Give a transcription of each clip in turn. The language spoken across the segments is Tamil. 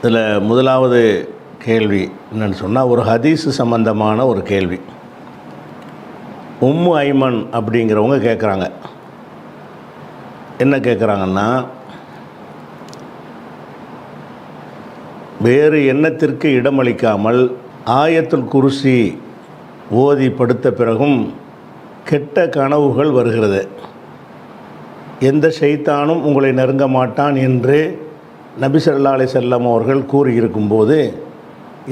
இதில் முதலாவது கேள்வி என்னென்னு சொன்னால், ஒரு ஹதீஸு சம்பந்தமான ஒரு கேள்வி. உம்மு ஐமன் அப்படிங்கிறவங்க கேட்குறாங்க. என்ன கேட்குறாங்கன்னா, வேறு எண்ணத்திற்கு இடமளிக்காமல் ஆயத்துல் குர்சி ஓதி படுத்த பிறகும் கெட்ட கனவுகள் வருகிறது. எந்த ஷைத்தானும் உங்களை நெருங்க மாட்டான் என்று நபி ஸல்லல்லாஹு அலைஹி வஸல்லம் அவர்கள் கூறியிருக்கும்போது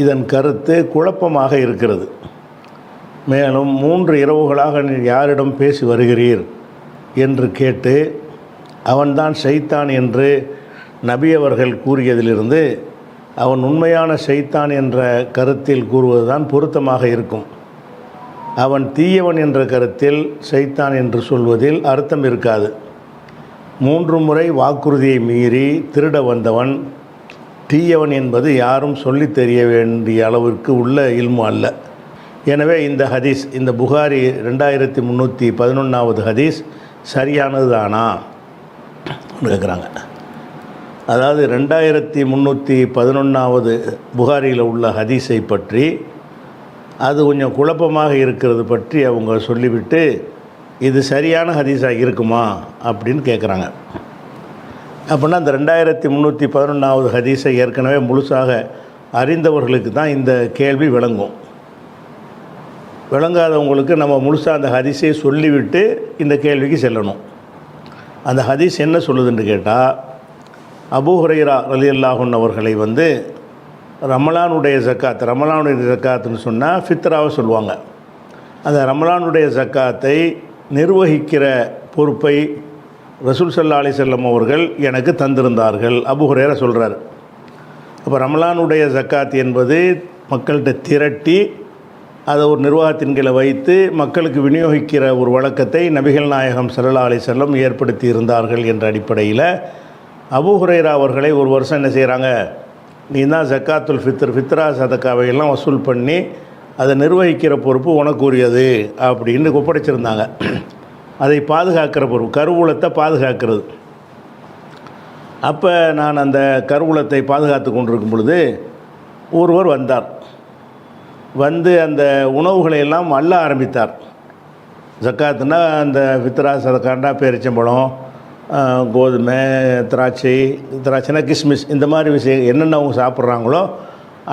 இதன் கருத்து குழப்பமாக இருக்கிறது. மேலும் 3 இரவுகளாக நீ யாரிடம் பேசி வருகிறீர் என்று கேட்டு அவன்தான் ஷைத்தான் என்று நபி அவர்கள் கூறியதிலிருந்து அவன் உண்மையான ஷைத்தான் என்ற கருத்தில் கூறுவதுதான் பொருத்தமாக இருக்கும். அவன் தீயவன் என்ற கருத்தில் ஷைத்தான் என்று சொல்வதில் அர்த்தம் இருக்காது. 3 முறை வாக்குறுதியை மீறி திருட வந்தவன் தீயவன் என்பது யாரும் சொல்லி தெரிய வேண்டிய அளவிற்கு உள்ள இல்மு அல்ல. எனவே இந்த ஹதீஸ், இந்த புகாரி 2311வது ஹதீஸ் சரியானது தானா கேட்குறாங்க. அதாவது 2311வது புகாரியில் உள்ள ஹதீஸை பற்றி அது கொஞ்சம் குழப்பமாக இருக்கிறது பற்றி அவங்க சொல்லிவிட்டு இது சரியான ஹதீஸாக இருக்குமா அப்படின்னு கேட்குறாங்க. அப்படின்னா அந்த 2311வது ஹதீஸை ஏற்கனவே முழுசாக அறிந்தவர்களுக்கு தான் இந்த கேள்வி விளங்கும். விளங்காதவங்களுக்கு நம்ம முழுசாக அந்த ஹதீஸை சொல்லிவிட்டு இந்த கேள்விக்கு செல்லணும். அந்த ஹதீஸ் என்ன சொல்லுதுன்னு கேட்டால், அபூ ஹுரைரா ரலியல்லாஹு அன்ஹு அவர்களை ரமலானுடைய ஜக்காத்துன்னு சொன்னால் ஃபித்ராவை சொல்லுவாங்க. அந்த ரமலானுடைய ஜக்காத்தை நிர்வகிக்கிற பொறுப்பை ரசூல் ஸல்லல்லாஹு அலைஹி வஸல்லம் அவர்கள் எனக்கு தந்திருந்தார்கள். அபூ ஹுரைரா சொல்கிறார். அப்போ ரமலானுடைய ஜக்காத் என்பது மக்கள்கிட்ட திரட்டி அதை ஒரு நிர்வாகத்தின் கீழே வைத்து மக்களுக்கு விநியோகிக்கிற ஒரு வழக்கத்தை நபிகள் நாயகம் ஸல்லல்லாஹு அலைஹி வஸல்லம் ஏற்படுத்தி இருந்தார்கள் என்ற அடிப்படையில் அபூ ஹுரைரா அவர்களை ஒரு வருஷம் என்ன செய்கிறாங்க, நீ தான் ஜக்காத்துல் ஃபித்ரா சதக்காவையெல்லாம் வசூல் பண்ணி அதை நிர்வகிக்கிற பொறுப்பு உனக்குரியது அப்படின்னு ஒப்படைச்சிருந்தாங்க. அதை பாதுகாக்கிற பொறுப்பு, கருவூலத்தை பாதுகாக்கிறது. அப்போ நான் அந்த கருவூலத்தை பாதுகாத்து கொண்டிருக்கும் பொழுது ஒருவர் வந்தார். வந்து அந்த உணவுகளை எல்லாம் அள்ள ஆரம்பித்தார். ஜக்காத்துனா அந்த ஃபித்ரா சதக்காண்டா பேரிச்சம்பழம், கோதுமை, திராட்சைனா கிஸ்மிஸ், இந்த மாதிரி விஷயம் என்னென்ன அவங்க சாப்பிட்றாங்களோ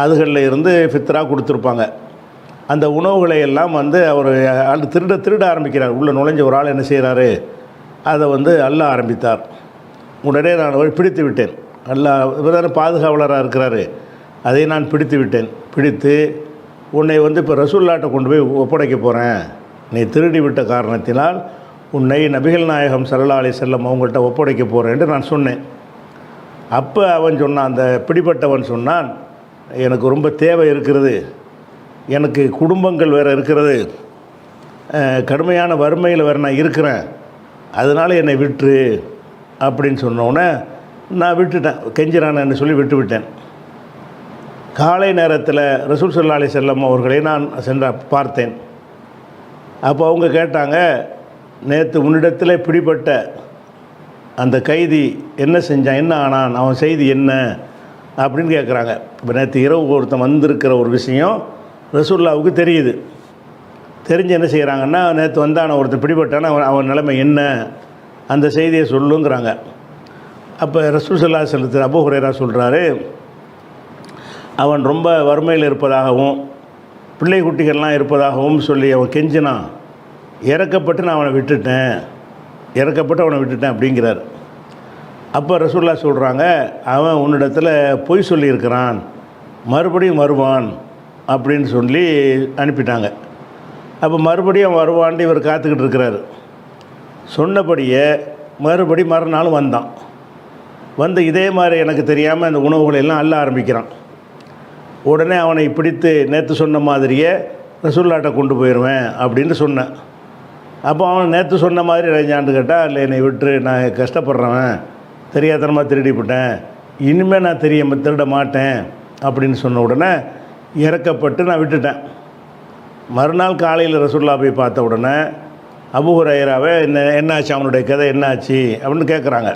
அதுகளில் இருந்து ஃபித்ரா கொடுத்துருப்பாங்க. அந்த உணவுகளை எல்லாம் அவர் திருட ஆரம்பிக்கிறார். உள்ளே நுழைஞ்ச ஒரு ஆள் என்ன செய்கிறாரு, அதை அள்ள ஆரம்பித்தார். உடனே நான் பிடித்து விட்டேன். இவர் தானே பாதுகாவலராக இருக்கிறாரு, அதை நான் பிடித்து விட்டேன். பிடித்து உன்னை இப்போ ரசூலுல்லாஹ்ட்ட கொண்டு போய் ஒப்படைக்க போகிறேன், நீ திருடி விட்ட காரணத்தினால் உன்னை நபிகள் நாயகம் ஸல்லல்லாஹு அலைஹி வஸல்லம் அவங்கள்ட்ட ஒப்படைக்க போகிறேன்ட்டு நான் சொன்னேன். அப்போ அவன் சொன்னான், அந்த பிடிப்பட்டவன் சொன்னான், எனக்கு ரொம்ப தேவை இருக்கிறது, எனக்கு குடும்பங்கள் வேறு இருக்கிறது, கடுமையான வறுமையில் வேறு நான் இருக்கிறேன், அதனால் என்னை விட்டுரு அப்படின்னு சொன்னோன்னே நான் விட்டுட்டேன். கெஞ்சிரானன்னு சொல்லி விட்டுவிட்டேன். காலை நேரத்தில் ரசூல் ஸல்லல்லாஹு அலைஹி வஸல்லம் அவர்களை நான் பார்த்தேன். அப்போ அவங்க கேட்டாங்க, நேற்று உன்னிடத்தில் பிடிப்பட்ட அந்த கைதி என்ன செஞ்சான், என்ன ஆனான், அவன் செய்தி என்ன அப்படின்னு கேட்குறாங்க. இப்போ நேற்று இரவு ஒருத்தன் வந்திருக்கிற ஒரு விஷயம் ரசூலுல்லாஹ்வுக்கு தெரியுது. தெரிஞ்சு என்ன செய்கிறாங்கன்னா, நேற்று வந்தான ஒருத்தன் பிடிபட்டான அவன் நிலைமை என்ன, அந்த செய்தியை சொல்லுங்கிறாங்க. அப்போ ரசூல் ஸல்லல்லாஹு அலைஹி வஸல்லம் அபூ ஹுரைரா சொல்கிறாரு, அவன் ரொம்ப வறுமையில் இருப்பதாகவும் பிள்ளை குட்டிகள்லாம் இருப்பதாகவும் சொல்லி அவன் கெஞ்சினான். இறக்கப்பட்டு நான் அவனை விட்டுட்டேன் அப்படிங்கிறார். அப்போ ரசூலுல்லாஹ் சொல்கிறாங்க, அவன் உன்னிடத்தில் பொய் சொல்லியிருக்கிறான், மறுபடியும் வருவான் அப்படின்னு சொல்லி அனுப்பிட்டாங்க. அப்போ மறுபடியும் வருவான்ட்டு இவர் காத்துக்கிட்டு இருக்கிறாரு. சொன்னபடியே மறுநாளும் வந்தான். இதே மாதிரி எனக்கு தெரியாமல் அந்த உணவுகளை எல்லாம் அள்ள ஆரம்பிக்கிறான். உடனே அவனை பிடித்து நேற்று சொன்ன மாதிரியே ரசூலுல்லாஹ்ட்ட கொண்டு போயிடுவேன் அப்படின்னு சொன்னேன். அப்போ அவன் நேற்று சொன்ன மாதிரி இறைஞ்சான்னு கேட்டால், இல்லை என்னை விட்டு நான் கஷ்டப்படுறவன், தெரியாதனமாக திருடிவிட்டேன், இனிமேல் நான் திருட மாட்டேன் அப்படின்னு சொன்ன உடனே இறக்கப்பட்டு நான் விட்டுட்டேன். மறுநாள் காலையில் ரசூலுல்லாஹ் போய் பார்த்த உடனே அபூ ஹுரைராவே என்னாச்சு, அவனுடைய கதை என்னாச்சு அப்படின்னு கேட்குறாங்க.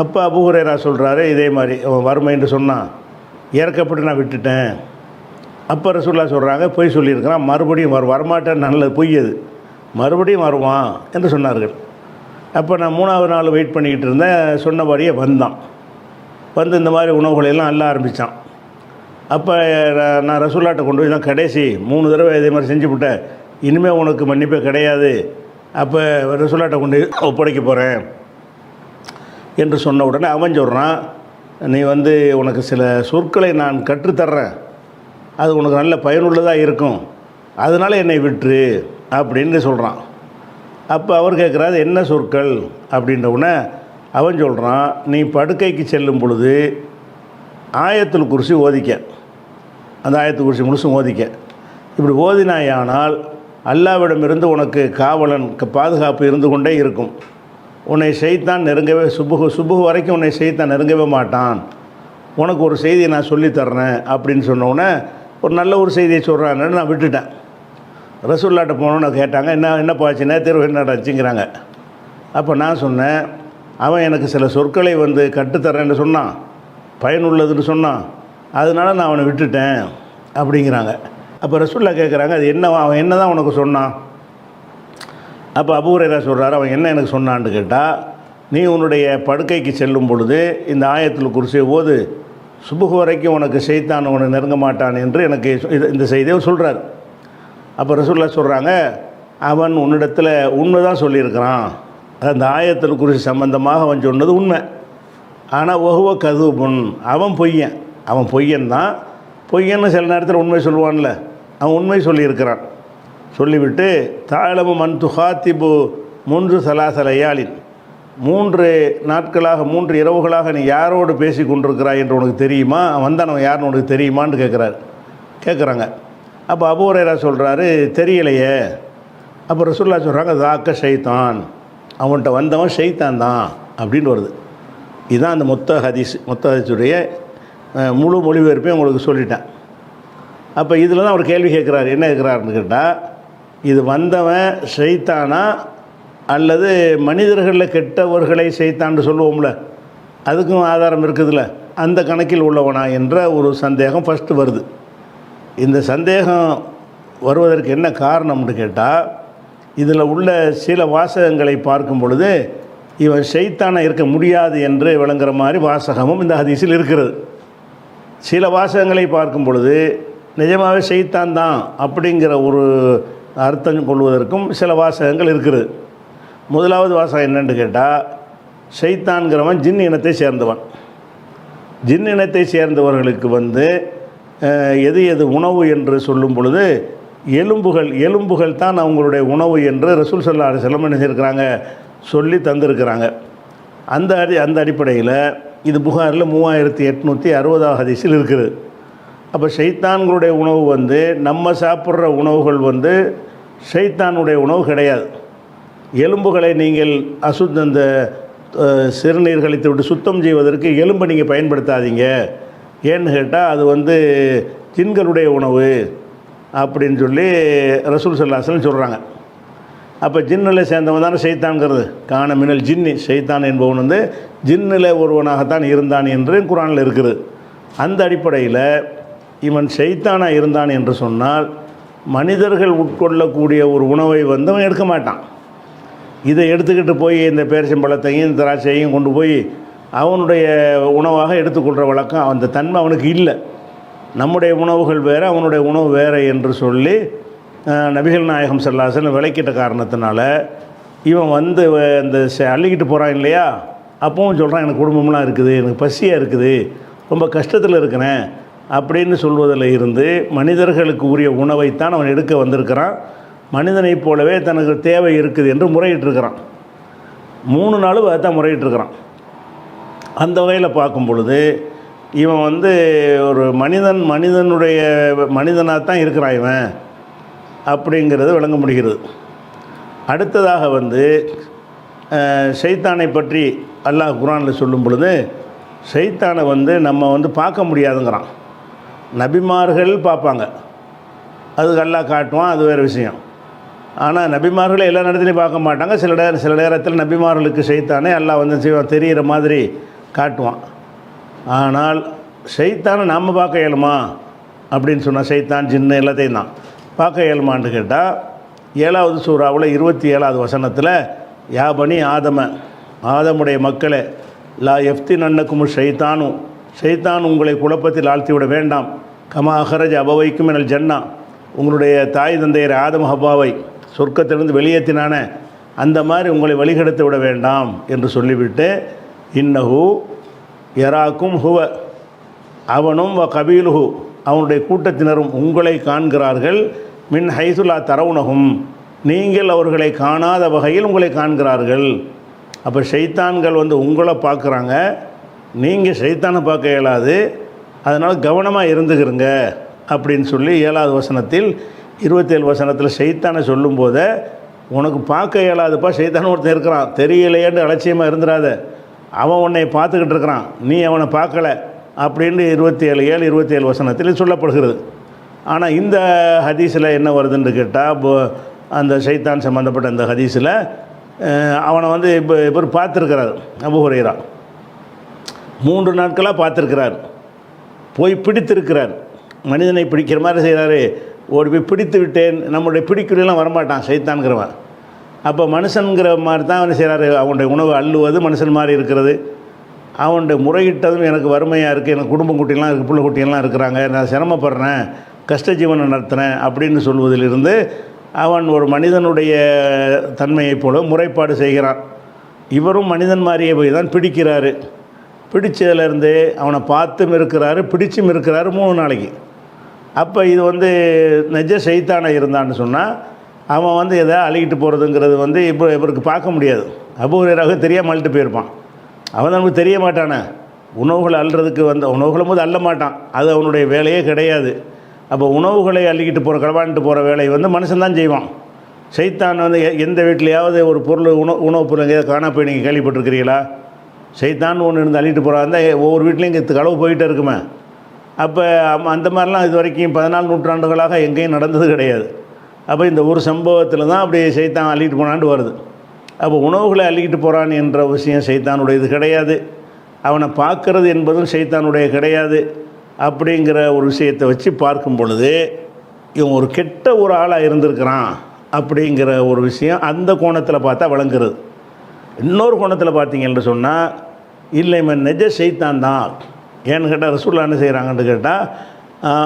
அப்போ அபூ ஹுரைரா சொல்கிறாரு, இதே மாதிரி அவன் வறுமைன்னு சொன்னான், இறக்கப்பட்டு நான் விட்டுட்டேன். அப்போ ரசூலுல்லாஹ் சொல்கிறாங்க, பொய் சொல்லியிருக்கிறான், மறுபடியும் வரமாட்டேன், நல்லது பொய் அது, மறுபடியும் வருவான் என்று சொன்னார்கள். அப்போ நான் 3வது நாள் வெயிட் பண்ணிக்கிட்டு இருந்தேன். சொன்னபடியே வந்தான். வந்து இந்த மாதிரி உணவுகளெல்லாம் அள்ள ஆரம்பித்தான். அப்போ நான் ரசூலுல்லாஹ்ட்ட கொண்டு போய் தான் கடைசி 3 தடவை இதே மாதிரி செஞ்சு விட்டேன், இனிமேல் உனக்கு மன்னிப்பே கிடையாது, அப்போ ரசூலுல்லாஹ்ட்ட கொண்டு ஒப்படைக்க போகிறேன் என்று சொன்ன உடனே அவன் சொல்கிறான், நீ வந்து உனக்கு சில சொற்களை நான் கற்றுத்தர்றேன், அது உனக்கு நல்ல பயனுள்ளதாக இருக்கும், அதனால் என்னை விட்டுரு அப்படின்னு சொல்கிறான். அப்போ அவர் கேட்குறாரு, என்ன சொற்கள் அப்படின்ற உடனே அவன் சொல்கிறான், நீ படுக்கைக்கு செல்லும் பொழுது ஆயத்துல் குர்சி ஓதிக்க, அந்த ஆயத்துல் குர்சி முழுசும் ஓதிக்க. இப்படி ஓதினாயானால் அல்லாவிடமிருந்து உனக்கு காவலன் பாதுகாப்பு இருந்து கொண்டே இருக்கும். உன்னை ஷைத்தான் நெருங்கவே சுபுகு வரைக்கும் உன்னை ஷைத்தான் நெருங்கவே மாட்டான். உனக்கு ஒரு செய்தியை நான் சொல்லித்தர்றேன் அப்படின்னு சொன்னோடனே ஒரு நல்ல ஒரு செய்தியை சொல்கிறான்னு நான் விட்டுட்டேன். ரசூலுல்லாஹ்ட்ட போனோன்னு கேட்டாங்க, என்னப்பா ஆச்சு, நேற்று என்னடாச்சுங்கிறாங்க. அப்போ நான் சொன்னேன், அவன் எனக்கு சில சொற்களை வந்து கற்றுத்தரேன்னு சொன்னான், பயனுள்ளதுன்னு சொன்னான், அதனால நான் அவனை விட்டுட்டேன் அப்படிங்கிறாங்க. அப்போ ரசூலுல்லாஹ் கேட்குறாங்க, அது என்ன, அவன் என்ன தான் உனக்கு சொன்னான்? அப்போ அபூ ஹுரைரா சொல்கிறார், அவன் என்ன எனக்கு சொன்னான்னு கேட்டால், நீ உன்னுடைய படுக்கைக்கு செல்லும் பொழுது இந்த ஆயத்துல் குர்சியை ஓது, சுபுகு வரைக்கும் உனக்கு ஷைத்தான் உனக்கு நெருங்க மாட்டான் என்று எனக்கு இந்த செய்தியை சொல்கிறார். அப்போ ரசூலுல்லாஹ் சொல்கிறாங்க, அவன் உன்னிடத்தில் உண்மை தான் சொல்லியிருக்கிறான், அந்த ஆயத்துல் குர்சி சம்பந்தமாக அவன் சொன்னது உண்மை. ஆனால் ஒஹுவ கதூபுன், அவன் பொய்யன் தான். பொய்யன்னு சில நேரத்தில் உண்மை சொல்லுவான்ல, அவன் உண்மை சொல்லியிருக்கிறான். சொல்லிவிட்டு தாழமு மன் துஹாத்திபு 3 சலாசலையாளின், 3 நாட்களாக 3 இரவுகளாக நீ யாரோடு பேசி கொண்டிருக்கிறாய் என்று உனக்கு தெரியுமா? வந்தான் அவன் யாருன்னு உனக்கு தெரியுமான்னு கேட்குறாங்க. அப்போ அபூ ஹுரைரா சொல்கிறாரு, தெரியலையே. அப்போ ரசூலுல்லாஹ் சொல்கிறாங்க, தாக்க ஷைத்தான், அவன்கிட்ட வந்தவன் ஷைத்தான் தான் அப்படின்னு வருது. இதுதான் அந்த மொத்த ஹதீஸுடைய முழு மொழிபெயர்ப்பையும் உங்களுக்கு சொல்லிட்டேன். அப்போ இதில் தான் அவர் கேள்வி கேட்குறாரு, என்ன கேட்குறாருன்னு கேட்டால், இது வந்தவன் ஷைத்தானா அல்லது மனிதர்களில் கெட்டவர்களை ஷைத்தான்னு சொல்லுவோம்ல, அதுக்கும் ஆதாரம் இருக்குதுல்ல, அந்த கணக்கில் உள்ளவனா என்ற ஒரு சந்தேகம் ஃபஸ்ட்டு வருது. இந்த சந்தேகம் வருவதற்கு என்ன காரணம்னு கேட்டால், இதில் உள்ள சில வாசகங்களை பார்க்கும் பொழுது இவன் ஷைத்தானாக இருக்க முடியாது என்று விளங்குற மாதிரி வாசகமும் இந்த ஹதீஸில் இருக்கிறது. சில வாசகங்களை பார்க்கும் பொழுது நிஜமாகவே ஷைத்தான் தான் அப்படிங்கிற ஒரு அர்த்தம் கொள்வதற்கும் சில வாசகங்கள் இருக்குது. முதலாவது வாசகம் என்னென்னு கேட்டால், ஷைத்தான்கிறவன் ஜின் இனத்தை சேர்ந்தவன். ஜின் இனத்தை சேர்ந்தவர்களுக்கு வந்து எது உணவு என்று சொல்லும் பொழுது எலும்புகள் தான் அவங்களுடைய உணவு என்று ரசூல் ஸல்லல்லாஹு அலைஹி வஸல்லம் என்ன செய்திருக்கிறாங்க, சொல்லி தந்திருக்கிறாங்க. அந்த அடிப்படையில் இது புகாரில் 3860 ஹதீஸில் இருக்குது. அப்போ ஷைத்தான்களுடைய உணவு வந்து நம்ம சாப்பிட்ற உணவுகள் வந்து ஷைத்தானுடைய உணவு கிடையாது. எலும்புகளை நீங்கள் அந்த சிறுநீர் கழித்து விட்டு சுத்தம் செய்வதற்கு எலும்பை நீங்கள் பயன்படுத்தாதீங்க. ஏன்னு கேட்டால் அது வந்து ஜின்களுடைய உணவு அப்படின்னு சொல்லி ரசூல் ஸல்லல்லாஹு அலைஹி வஸல்லம் சொல்கிறாங்க. அப்போ ஜின்னில் சேர்ந்தவன் தானே ஷைத்தான்கிறது. கான மினல் ஜின்னி, ஷைத்தான் என்பவன் வந்து ஜின்னில் ஒருவனாகத்தான் இருந்தான் என்று குர்ஆனில் இருக்குது. அந்த அடிப்படையில் இவன் ஷைத்தானாக இருந்தான் என்று சொன்னால் மனிதர்கள் உட்கொள்ளக்கூடிய ஒரு உணவை வந்து அவன் எடுக்க மாட்டான். இதை எடுத்துக்கிட்டு போய் இந்த பேரிச்சம்பழத்தையும் திராட்சையும் கொண்டு போய் அவனுடைய உணவாக எடுத்துக்கொள்கிற வழக்கம், அந்த தன்மை அவனுக்கு இல்லை. நம்முடைய உணவுகள் வேறு, அவனுடைய உணவு வேறு என்று சொல்லி நபிகள் நாயகம் ஸல்லல்லாஹு அலைஹி வஸல்லம் விளக்கிட்ட காரணத்தினால இவன் வந்து இந்த அள்ளிக்கிட்டு போகிறான் இல்லையா, அப்பவும் சொல்கிறான், எனக்கு குடும்பம்லாம் இருக்குது, எனக்கு பசியாக இருக்குது, ரொம்ப கஷ்டத்தில் இருக்கிறேன் அப்படின்னு சொல்வதில் இருந்து மனிதர்களுக்கு உரிய உணவைத்தான் அவன் எடுக்க வந்திருக்கிறான். மனிதனைப் போலவே தனக்கு தேவை இருக்குது என்று முறையிட்டிருக்கிறான். 3 நாளும் அதான் முறையிட்டிருக்கிறான். அந்த வகையில் பார்க்கும் பொழுது இவன் வந்து ஒரு மனிதனுடைய மனிதனாக தான் இருக்கிறான் இவன் அப்படிங்கிறது விளங்க முடிகிறது. அடுத்ததாக வந்து ஷைத்தானை பற்றி அல்லாஹ் குர்ஆனில் சொல்லும் பொழுது ஷைத்தானை வந்து நம்ம வந்து பார்க்க முடியாதுங்கிறான். நபிமார்கள் பார்ப்பாங்க, அதுக்கு அல்லாஹ் காட்டுவான், அது வேறு விஷயம். ஆனால் நபிமார்களை எல்லா நேரத்துலையும் பார்க்க மாட்டாங்க. சில நேரத்தில் நபிமார்களுக்கு ஷைத்தானே அல்லாஹ் வந்து தெரிகிற மாதிரி காட்டுவான். ஆனால் ஷைத்தானை நாம் பார்க்க இயலுமா அப்படின்னு சொன்னால், ஷைத்தான் ஜின்னு எல்லாத்தையும் தான் பார்க்க இயலுமான்னு கேட்டால், 7வது சூறாவில் 27வது வசனத்தில், யா பனி ஆதமுடைய மக்களே, லா எஃப்தி நன்னக்கும் ஷைத்தானும், ஷைத்தான் உங்களை குழப்பத்தில் ஆழ்த்திவிட வேண்டாம். கமா அஹரஜ் அபவைக்கும் எனல் ஜன்னா, உங்களுடைய தாய் தந்தையர் ஆதம் ஹவ்வாவை சொர்க்கத்திலிருந்து வெளியேற்றினான அந்த மாதிரி உங்களை வழிகெடுத்து விட வேண்டாம் என்று சொல்லிவிட்டு, இன்னஹு யராக்கும் ஹுவ, அவனும் வ கபீலுஹு, அவனுடைய கூட்டத்தினரும் உங்களை காண்கிறார்கள், மின் ஹைசுலா தரவுனகும், நீங்கள் அவர்களை காணாத வகையில் உங்களை காண்கிறார்கள். அப்போ ஷைத்தான்கள் வந்து உங்களை பார்க்குறாங்க, நீங்கள் ஷைத்தானை பார்க்க இயலாது, அதனால் கவனமாக இருந்துக்கிறங்க அப்படின்னு சொல்லி 7வது வசனத்தில் 27 வசனத்தில் ஷைத்தானை சொல்லும்போதே, உனக்கு பார்க்க இயலாதுப்பா, ஷைத்தான் ஒருத்தன் இருக்கிறான், தெரியலையேன்னு அலட்சியமாக இருந்துடாத, அவன் உன்னை பார்த்துக்கிட்டு இருக்கிறான், நீ அவனை பார்க்கலை அப்படின்னு 27 வசனத்தில் சொல்லப்படுகிறது. ஆனால் இந்த ஹதீஸில் என்ன வருதுன்னு கேட்டால், அந்த ஷைத்தான் சம்மந்தப்பட்ட அந்த ஹதீஸில் அவனை வந்து இப்போ பார்த்துருக்கிறார் அபூ ஹுரைரா, 3 நாட்களாக பார்த்துருக்கிறார், போய் பிடித்திருக்கிறார். மனிதனை பிடிக்கிற மாதிரி செய்கிறாரு, ஓடி போய் பிடித்து விட்டேன். நம்மளுடைய பிடிக்கிறலாம் வரமாட்டான் ஷைத்தான்கிறவன். அப்போ மனுஷனுங்கிற மாதிரி தான் அவன் செய்கிறாரு, அவனுடைய உணவு அள்ளுவது மனுஷன் மாதிரி இருக்கிறது, அவனுடைய முறையிட்டதும் எனக்கு வறுமையாக இருக்குது, எனக்கு குடும்பம் குட்டிலாம் இருக்குது, பிள்ளை குட்டியெல்லாம் இருக்கிறாங்க, நான் சிரமப்படுறேன், கஷ்ட ஜீவனை நடத்துகிறேன் அப்படின்னு சொல்வதிலிருந்து அவன் ஒரு மனிதனுடைய தன்மையைப் போல முறைப்பாடு செய்கிறான். இவரும் மனிதன் மாதிரியே போய் தான் பிடிக்கிறாரு. பிடிச்சதுலேருந்து அவனை பார்த்தும் இருக்கிறாரு, பிடிச்சும் இருக்கிறாரு 3 நாளைக்கு. அப்போ இது வந்து நெஜ ஷைத்தானை இருந்தான்னு சொன்னால், அவன் வந்து எதை அழுகிட்டு போகிறதுங்கிறது வந்து இவருக்கு பார்க்க முடியாது. அபூ ஹுரைராவுக்கு தெரியாமல் அழுட்டு போயிருப்பான். அவன் நமக்கு தெரிய மாட்டானே, உணவுகளை அள்ளுறதுக்கு வந்த உணவுகளும் போது அள்ள மாட்டான், அது அவனுடைய வேலையே கிடையாது. அப்போ உணவுகளை அள்ளிக்கிட்டு போகிற களவாண்டிட்டு போகிற வேலையை வந்து மனுஷன்தான் செய்வான். ஷைத்தான் வந்து எந்த வீட்லையாவது ஒரு பொருள் உணவுப் பொருள் எங்கேயாவது காணா போய் நீங்கள் கேள்விப்பட்டிருக்கிறீங்களா? ஷைத்தான் ஒன்று இருந்து அள்ளிட்டு போகிறாருந்தா ஒவ்வொரு வீட்லேயும் இங்கே களவு போயிட்டே இருக்குமே. அப்போ அந்த மாதிரிலாம் இது வரைக்கும் 14 நூற்றாண்டுகளாக எங்கேயும் நடந்தது கிடையாது. அப்போ இந்த ஒரு சம்பவத்தில் தான் அப்படி ஷைத்தான் அள்ளிட்டு போனான்னு வருது. அப்போ உணவுகளை அள்ளிக்கிட்டு போகிறான் என்ற விஷயம் ஷைத்தானுடையது கிடையாது, அவனை பார்க்கறது என்பதும் ஷைத்தானுடைய கிடையாது. அப்படிங்கிற ஒரு விஷயத்தை வச்சு பார்க்கும் பொழுது இவன் ஒரு கெட்ட ஒரு ஆளாக இருந்திருக்கிறான் அப்படிங்கிற ஒரு விஷயம் அந்த கோணத்தில் பார்த்தா விளங்குறது. இன்னொரு கோணத்தில் பார்த்தீங்கன்னு சொன்னால், இல்லை இவன் நெஜ ஷைத்தான் தான். ஏன்னு கேட்டால் ரசூலுல்லாஹ் என்ன செய்கிறாங்கன்னு கேட்டால்,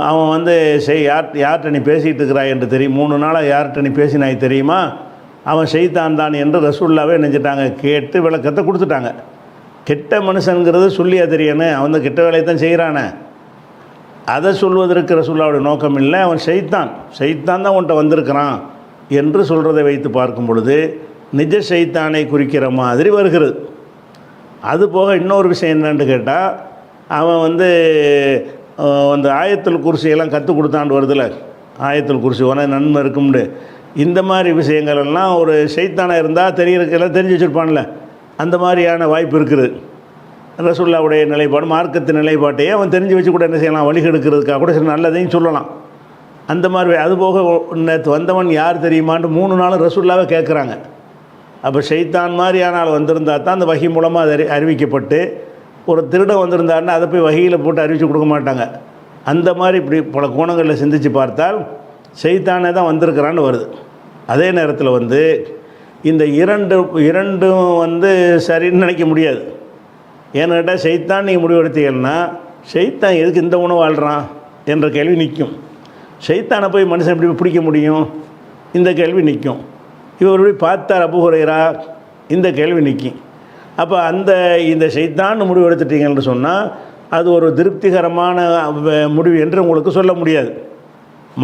அவன் வந்து யார்கிட்ட நீ பேசிகிட்டு இருக்கிறாய் என்று தெரியும், 3 நாளாக யார்கிட்ட நீ பேசினாய் தெரியுமா, அவன் ஷைத்தான் தான் என்று ரசூலுல்லாஹ்வே நினைச்சிட்டாங்க, கேட்டு விளக்கத்தை கொடுத்துட்டாங்க. கெட்ட மனுஷனுங்கிறது சொல்லியா தெரியணும், அவன் தான் கெட்ட வேலையை தான் செய்கிறானே, அதை சொல்வதற்கு ரசூலுல்லாஹ்வுடைய நோக்கம் இல்லை, அவன் ஷைத்தான் தான் உன்ட்ட வந்திருக்கிறான் என்று சொல்கிறதை வைத்து பார்க்கும் பொழுது நிஜ ஷைத்தானை குறிக்கிற மாதிரி வருகிறது. அதுபோக இன்னொரு விஷயம் என்னன்னு கேட்டால், அவன் வந்து அந்த ஆயத்துல் குர்சியெல்லாம் கற்றுக் கொடுத்தாண்டு வருதில்ல, ஆயத்துல் குர்சி உனக்கு நன்மை இருக்கும்னு, இந்த மாதிரி விஷயங்கள் எல்லாம் ஒரு ஷைத்தானாக இருந்தால் தெரியறதுக்கெல்லாம் தெரிஞ்சு வச்சுருப்பான்ல, அந்த மாதிரியான வாய்ப்பு இருக்குது. ரசூலுல்லாஹ்வுடைய நிலைப்பாடு, மார்க்கத்தின் நிலைப்பாட்டையே அவன் தெரிஞ்சு வச்சு கூட என்ன செய்யலாம், வழிகெடுக்கிறதுக்காக கூட சில நல்லதையும் சொல்லலாம். அந்த மாதிரி அதுபோக நேற்று வந்தவன் யார் தெரியுமான்னு 3 நாள் ரசூலுல்லாஹ்வை கேட்குறாங்க. அப்போ ஷைத்தான் மாதிரியானால் வந்திருந்தா தான் அந்த வகி மூலமாக அது அறிவிக்கப்பட்டு, ஒரு திருடன் வந்திருந்தாருன்னா அதை போய் வகியில் போட்டு அறிவித்து கொடுக்க மாட்டாங்க. அந்த மாதிரி இப்படி பல கோணங்களில் சிந்தித்து பார்த்தால் ஷைத்தானே தான் வந்திருக்கிறான்னு வருது. அதே நேரத்தில் வந்து இந்த இரண்டும் வந்து சரின்னு நினைக்க முடியாது. ஏன்னு கேட்டால் ஷைத்தான் நீங்கள் முடிவெடுத்தீங்கன்னா, ஷைத்தான் எதுக்கு இந்த உணவு வாழ்கிறான் என்ற கேள்வி நிற்கும். ஷைத்தானை போய் மனுஷன் எப்படி பிடிக்க முடியும், இந்த கேள்வி நிற்கும். இவர் போய் பார்த்தார் அபூ ஹுரைரா, இந்த கேள்வி நிற்கும். அப்போ இந்த ஷைத்தான் முடிவு எடுத்துட்டீங்கன்னு சொன்னால் அது ஒரு திருப்திகரமான முடிவு என்று உங்களுக்கு சொல்ல முடியாது.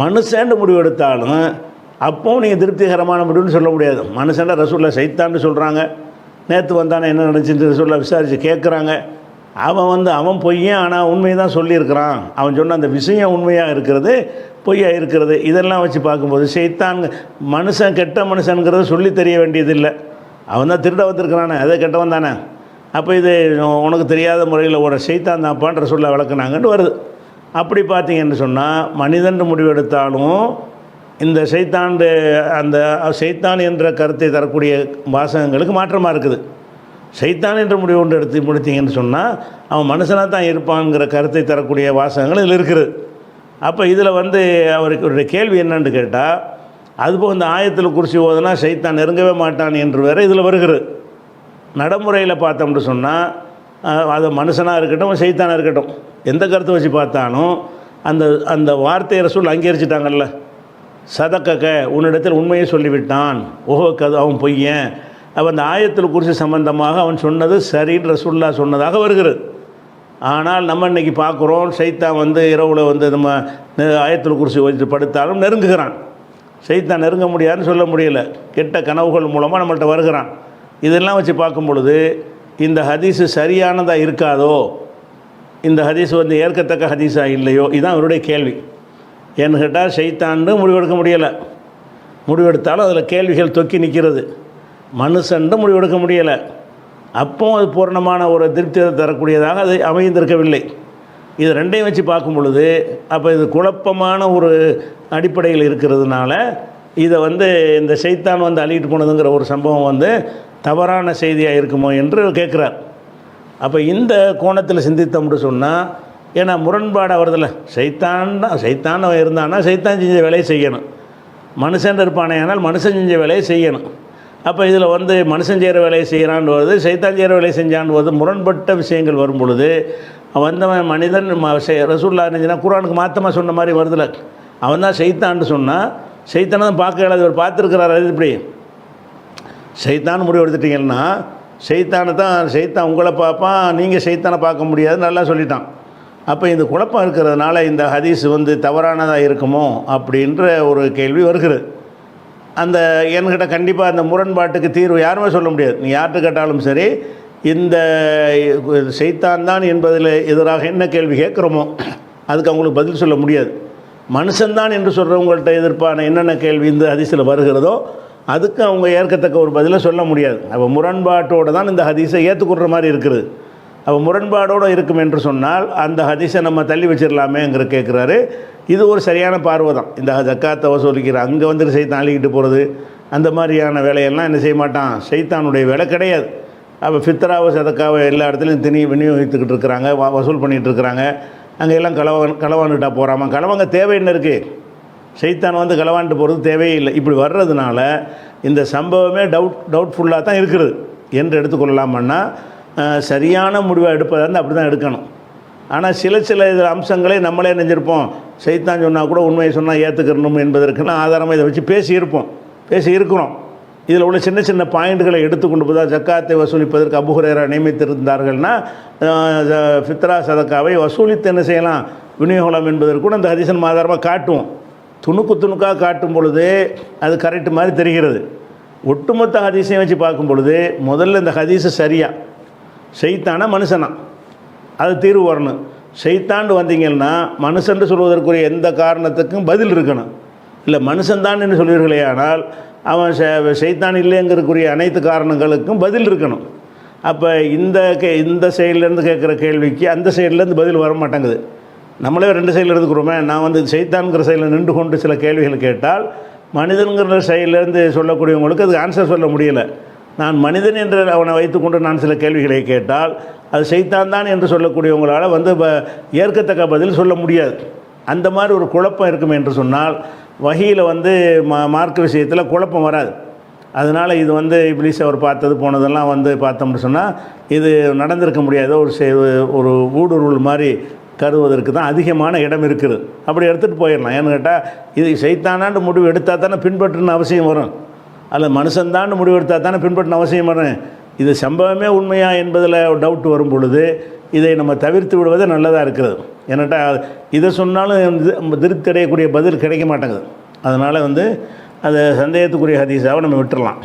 மனுஷன் முடிவு எடுத்தாலும் அப்போவும் நீங்கள் திருப்திகரமான முடிவுன்னு சொல்ல முடியாது. மனுஷன் ரசூலுல்லாஹ் ஷைத்தான்னு சொல்கிறாங்க, நேற்று வந்தானே என்ன நடந்துச்சுன்னு ரசூலுல்லாஹ் விசாரித்து கேட்குறாங்க. அவன் பொய்யன், ஆனால் உண்மையை தான் சொல்லியிருக்கிறான். அவன் சொன்ன அந்த விஷயம் உண்மையாக இருக்கிறது, பொய்யாக இருக்கிறது. இதெல்லாம் வச்சு பார்க்கும்போது ஷைத்தான் மனுஷன் கெட்ட மனுஷனுங்கிறத சொல்லி தெரிய வேண்டியதில்லை. அவன் தான் திருட வந்திருக்கிறானே, அதை கெட்டவன் தானே. அப்போ இது உனக்கு தெரியாத முறையில் ஒரு ஷைத்தான் தான்ப்பான்ற சொல்ல விளக்குனாங்கன்னு வருது. அப்படி பார்த்தீங்கன்னு சொன்னால், மனிதன் முடிவெடுத்தாலும் இந்த ஷைத்தான் என்ற கருத்தை தரக்கூடிய வாசகங்களுக்கு மாற்றமாக இருக்குது. ஷைத்தான் என்ற முடிவு ஒன்று எடுத்து முடித்தீங்கன்னு சொன்னால் அவன் மனுஷனாக தான் இருப்பான்ங்கிற கருத்தை தரக்கூடிய வாசகங்கள் இதில் இருக்குது. அப்போ இதில் வந்து அவருக்கு கேள்வி என்னன்னு கேட்டால், அதுபோல் இந்த ஆயத்தில் குர்சி ஓதுனா ஷைத்தான் நெருங்கவே மாட்டான் என்று வேறு இதில் வருகிறது. நடைமுறையில் பார்த்தோம்னு சொன்னால் அது மனுஷனாக இருக்கட்டும் ஷைத்தானாக இருக்கட்டும், எந்த கருத்தை வச்சு பார்த்தாலும் அந்த அந்த வார்த்தையை ரசூல் அங்கீகரிச்சிட்டாங்கல்ல. சதக்கக்க, உன்னிடத்தில் உண்மையை சொல்லிவிட்டான், ஓஹோ கது அவன் பொய்யன். அப்போ அந்த ஆயத்தில் குர்சி சம்பந்தமாக அவன் சொன்னது சரின்னு ரசூல்லா சொன்னதாக வருகிறது. ஆனால் நம்ம இன்றைக்கி பார்க்குறோம், ஷைத்தான் வந்து இரவில் வந்து நம்ம ஆயத்தில் குர்சி வச்சு படுத்தாலும் நெருங்குகிறான். ஷைத்தான் நெருங்க முடியாதுன்னு சொல்ல முடியலை, கெட்ட கனவுகள் மூலமாக நம்மள்கிட்ட வருகிறான். இதெல்லாம் வச்சு பார்க்கும் பொழுது இந்த ஹதீஸு சரியானதாக இருக்காதோ, இந்த ஹதீஸ் வந்து ஏற்கத்தக்க ஹதீஸாக இல்லையோ, இதுதான் அவருடைய கேள்வி. ஏன்னு கேட்டால் ஷைத்தான்னு முடிவெடுக்க முடியலை, முடிவெடுத்தாலும் அதில் கேள்விகள் தொக்கி நிற்கிறது. மனுஷன்னு முடிவெடுக்க முடியலை, அப்போ அது பூர்ணமான ஒரு திருப்தியை தரக்கூடியதாக அது அமைந்திருக்கவில்லை. இது ரெண்டையும் வச்சு பார்க்கும் பொழுது அப்போ இது குழப்பமான ஒரு அடிப்படையில் இருக்கிறதுனால இதை வந்து இந்த ஷைத்தான் வந்து அள்ளிட்டு போனதுங்கிற ஒரு சம்பவம் வந்து தவறான செய்தியாக இருக்குமோ என்று கேட்குறார். அப்போ இந்த கோணத்தில் சிந்தித்தோம்னு சொன்னால், ஏன்னா முரண்பாடாக வருதில்ல, ஷைத்தான் இருந்தான்னா ஷைத்தான் செஞ்ச வேலையை செய்யணும், மனுஷன் இருப்பானே ஆனால் மனுஷன் செஞ்ச வேலையை செய்யணும். அப்போ இதில் வந்து மனுஷன் செய்கிற வேலையை செய்கிறான்னு வருது, ஷைத்தான் செய்கிற வேலையை செஞ்சான்னு வருது, முரண்பட்ட விஷயங்கள் வரும் பொழுது வந்தவன் மனிதன் ரசூல்லா இருந்துச்சுன்னா குர்ஆனுக்கு மாற்றமாக சொன்ன மாதிரி வருதில்ல. அவன் தான் ஷைத்தான்னு சொன்னால் ஷைத்தானை தான் பார்க்க இல்லாத இவர் பார்த்துருக்கிறார். அது இப்படி ஷைத்தான் முடிவு எடுத்துட்டிங்கன்னா ஷைத்தான் உங்களை பார்ப்பான், நீங்கள் ஷைத்தானை பார்க்க முடியாது, நல்லா சொல்லிட்டான். அப்போ இந்த குழப்பம் இருக்கிறதுனால இந்த ஹதீஸ் வந்து தவறானதாக இருக்குமோ அப்படின்ற ஒரு கேள்வி வருகிறது. அந்த என்கிட்ட கண்டிப்பாக அந்த முரண்பாட்டுக்கு தீர்வு யாருமே சொல்ல முடியாது. நீ யார்கிட்ட கேட்டாலும் சரி, இந்த ஷைத்தான் தான் என்பதில் எதிராக என்ன கேள்வி கேட்குறோமோ அதுக்கு அவங்களுக்கு பதில் சொல்ல முடியாது. மனுஷன்தான் என்று சொல்கிறவங்கள்ட்ட எதிர்ப்பான என்னென்ன கேள்வி இந்த ஹதீஸில் வருகிறதோ அதுக்கு அவங்க ஏற்கத்தக்க ஒரு பதிலை சொல்ல முடியாது. அப்போ முரண்பாட்டோடு தான் இந்த ஹதீஸை ஏற்றுக்கொள்கிற மாதிரி இருக்குது. அப்போ முரண்பாடோடு இருக்கும் என்று சொன்னால் அந்த ஹதீஸை நம்ம தள்ளி வச்சிடலாமேங்கிற கேட்குறாரு. இது ஒரு சரியான பார்வை தான். இந்த ஜக்காத்தை வசூலிக்கிற அங்கே வந்துட்டு ஷைத்தான் அள்ளிக்கிட்டு போகிறது அந்த மாதிரியான வேலையெல்லாம் என்ன செய்ய மாட்டான், ஷைத்தானுடைய வேலை கிடையாது. அப்போ ஃபித்ராவை சதக்காவை எல்லா இடத்துலையும் விநியோகித்துக்கிட்டு இருக்கிறாங்க, வசூல் பண்ணிகிட்டு இருக்கிறாங்க. அங்கே எல்லாம் களவாண்டுட்டா போகிறாமா, களவாங்க தேவை என்ன இருக்குது, ஷைத்தான் வந்து களவாண்டு போகிறது தேவையே இல்லை. இப்படி வர்றதுனால இந்த சம்பவமே டவுட்ஃபுல்லாக தான் இருக்கிறது என்று எடுத்துக்கொள்ளலாமன்னா சரியான முடிவை எடுப்பதாக இருந்தால் அப்படி தான் எடுக்கணும். ஆனால் சில இதில் அம்சங்களை நம்மளே நினைஞ்சிருப்போம், ஷைத்தான் சொன்னால் கூட உண்மையை சொன்னால் ஏற்றுக்கணும் என்பதற்கெல்லாம் ஆதாரமாக இதை வச்சு பேசியிருக்கிறோம். இதில் உள்ள சின்ன பாயிண்ட்களை எடுத்துக்கொண்டு போதால் ஜக்காத்தை வசூலிப்பதற்கு அபூ ஹுரைரா நியமித்திருந்தார்கள்னா ஃபித்ரா சதக்காவை வசூலித்து என்ன செய்யலாம், விநியோகம் என்பதற்கு கூட அந்த ஹதீஸன் ஆதாரமாக காட்டுவோம். துணுக்காக காட்டும் பொழுது அது கரெக்டு மாதிரி தெரிகிறது. ஒட்டுமொத்த ஹதீஸையும் வச்சு பார்க்கும் பொழுது முதல்ல இந்த ஹதீஸு சரியா, ஷைத்தானா மனுஷனா, அது தீர்வு வரணும். ஷைத்தாண்டு வந்தீங்கன்னா மனுஷன் சொல்வதற்குரிய எந்த காரணத்துக்கும் பதில் இருக்கணும். இல்லை மனுஷன்தான் என்று சொல்வீர்களே ஆனால் அவன் ஷைத்தான் இல்லைங்கிறதுக்குரிய அனைத்து காரணங்களுக்கும் பதில் இருக்கணும். அப்போ இந்த சைட்லேருந்து கேட்குற கேள்விக்கு அந்த சைட்லேருந்து பதில் வர மாட்டேங்குது. நம்மளே ரெண்டு சைடில் இருந்துக்கிறோமே. நான் வந்து ஷைத்தான்கிற சைடில் நின்று கொண்டு சில கேள்விகள் கேட்டால் மனிதன்கிற சைட்லேருந்து சொல்லக்கூடியவங்களுக்கு அதுக்கு ஆன்சர் சொல்ல முடியலை. நான் மனிதன் என்று அவனை வைத்துக்கொண்டு நான் சில கேள்விகளை கேட்டால் அது ஷைத்தான் தான் என்று சொல்லக்கூடியவங்களால் வந்து ஏற்கத்தக்க பதில் சொல்ல முடியாது. அந்த மாதிரி ஒரு குழப்பம் இருக்கும் என்று சொன்னால் வஹீயில் வந்து மார்க்க விஷயத்தில் குழப்பம் வராது. அதனால் இது வந்து இப்லீஸ் அவர் பார்த்தது போனதெல்லாம் வந்து பார்த்தோம்னு சொன்னால் இது நடந்திருக்க முடியாத ஒரு ஊடுருவல் மாதிரி கருவதற்கு தான் அதிகமான இடம் இருக்குது. அப்படி எடுத்துகிட்டு போயிடலாம். ஏன்னு கேட்டால் இது ஷைத்தானான்னு முடிவு எடுத்தால் தானே பின்பற்றுன்னு அவசியம் வரும், அல்ல மனுஷன்தான் முடிவு எடுத்தால் தானே பின்பற்றின அவசியம் வரும். இது சம்பவமே உண்மையா என்பதில் டவுட் வரும் பொழுது இதை நம்ம தவிர்த்து விடுவது நல்லதாக இருக்கிறது. ஏன்னாட்டா இதை சொன்னாலும் திருப்தி அடையக்கூடிய பதில் கிடைக்க மாட்டேங்குது. அதனால் வந்து அதை சந்தேகத்துக்குரிய ஹதீஸாக நம்ம விட்டுறலாம்.